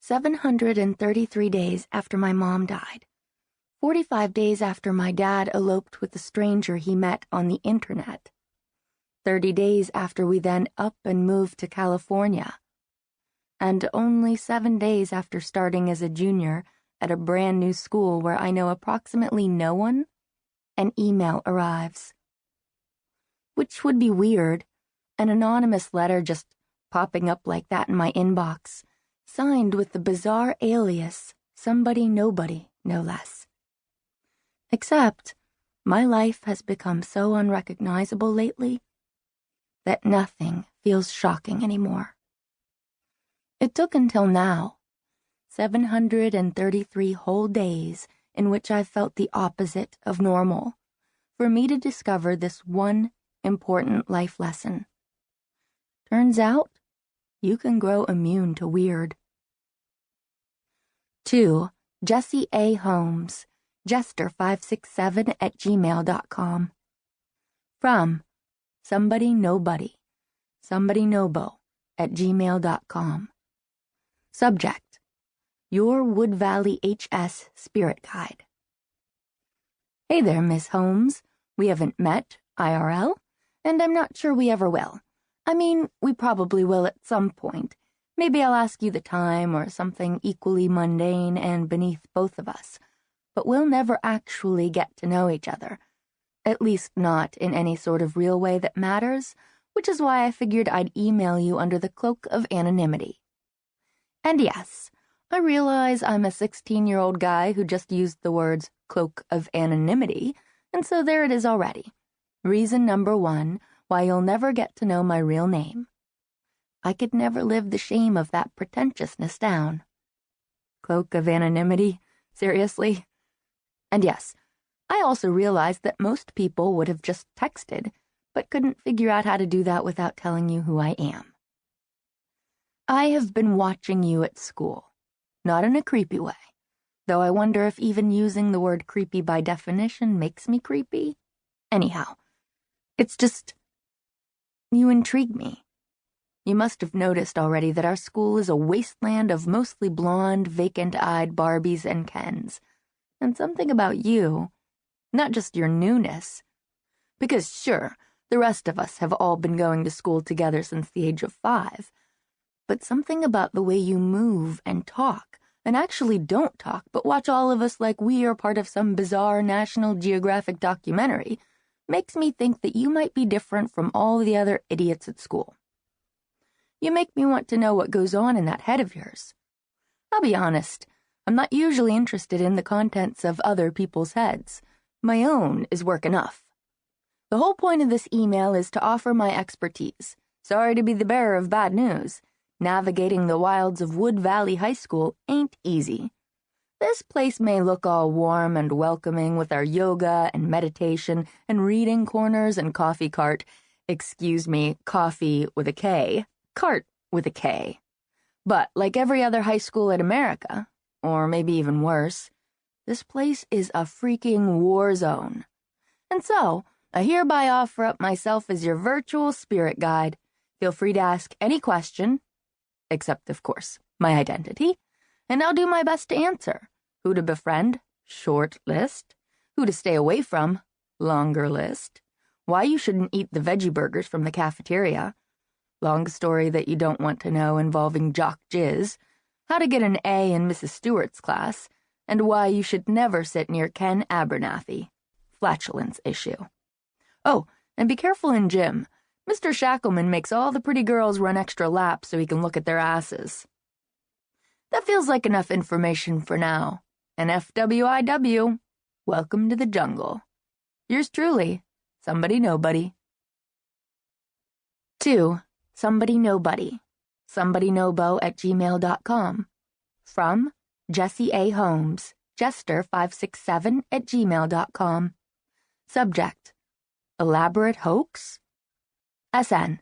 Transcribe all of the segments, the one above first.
733 days after my mom died. 45 days after my dad eloped with a stranger he met on the internet. 30 days after we then up and moved to California. And only 7 days after starting as a junior at a brand new school where I know approximately no one, an email arrives. Which would be weird, an anonymous letter just popping up like that in my inbox, signed with the bizarre alias, somebody nobody, no less. Except, my life has become so unrecognizable lately that nothing feels shocking anymore. It took until now, 733 whole days in which I felt the opposite of normal, for me to discover this one important life lesson. Turns out, you can grow immune to weird. 2. Jessie A. Holmes, jester567@gmail.com. From somebody nobody, somebody nobo @gmail.com. Subject: Your Wood Valley HS Spirit Guide. Hey there, Miss Holmes. We haven't met, IRL, and I'm not sure we ever will. I mean, we probably will at some point. Maybe I'll ask you the time or something equally mundane and beneath both of us. But we'll never actually get to know each other. At least not in any sort of real way that matters, which is why I figured I'd email you under the cloak of anonymity. And yes, I realize I'm a 16-year-old guy who just used the words cloak of anonymity, and so there it is already. Reason number 1 why you'll never get to know my real name. I could never live the shame of that pretentiousness down. Cloak of anonymity? Seriously? And yes, I also realized that most people would have just texted, but couldn't figure out how to do that without telling you who I am. I have been watching you at school, not in a creepy way, though I wonder if even using the word creepy by definition makes me creepy. Anyhow, it's just, you intrigue me. You must have noticed already that our school is a wasteland of mostly blonde, vacant-eyed Barbies and Kens. And something about you, not just your newness, because sure, the rest of us have all been going to school together since the age of 5, but something about the way you move and talk, and actually don't talk, but watch all of us like we are part of some bizarre National Geographic documentary, makes me think that you might be different from all the other idiots at school. You make me want to know what goes on in that head of yours. I'll be honest, I'm not usually interested in the contents of other people's heads. My own is work enough. The whole point of this email is to offer my expertise. Sorry to be the bearer of bad news. Navigating the wilds of Wood Valley High School ain't easy. This place may look all warm and welcoming with our yoga and meditation and reading corners and coffee cart. Excuse me, coffee with a K. Cart with a K. But like every other high school in America, or maybe even worse, this place is a freaking war zone. And so, I hereby offer up myself as your virtual spirit guide. Feel free to ask any question, except, of course, my identity, and I'll do my best to answer. Who to befriend? Short list. Who to stay away from? Longer list. Why you shouldn't eat the veggie burgers from the cafeteria. Long story that you don't want to know involving jock jizz. How to get an A in Mrs. Stewart's class, and why you should never sit near Ken Abernathy. Flatulence issue. Oh, and be careful in gym. Mr. Shackleman makes all the pretty girls run extra laps so he can look at their asses. That feels like enough information for now. And FWIW, welcome to the jungle. Yours truly, somebody nobody. 2. Somebody nobody. somebodynobo@gmail.com. From Jessie A. Holmes, jester567@gmail.com. Subject: Elaborate hoax? SN.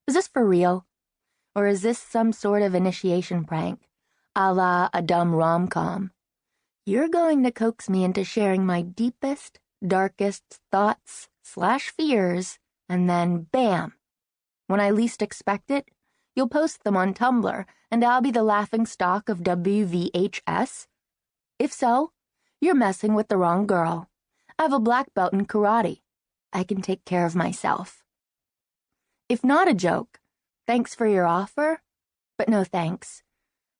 Is this for real? Or is this some sort of initiation prank, a la a dumb rom-com? You're going to coax me into sharing my deepest, darkest thoughts/fears, and then bam! When I least expect it, You'll post them on Tumblr, and I'll be the laughingstock of WVHS? If so, you're messing with the wrong girl. I have a black belt in karate. I can take care of myself. If not a joke, thanks for your offer, but no thanks.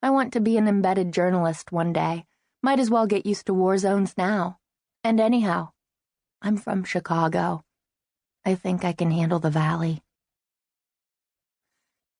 I want to be an embedded journalist one day. Might as well get used to war zones now. And anyhow, I'm from Chicago. I think I can handle the valley.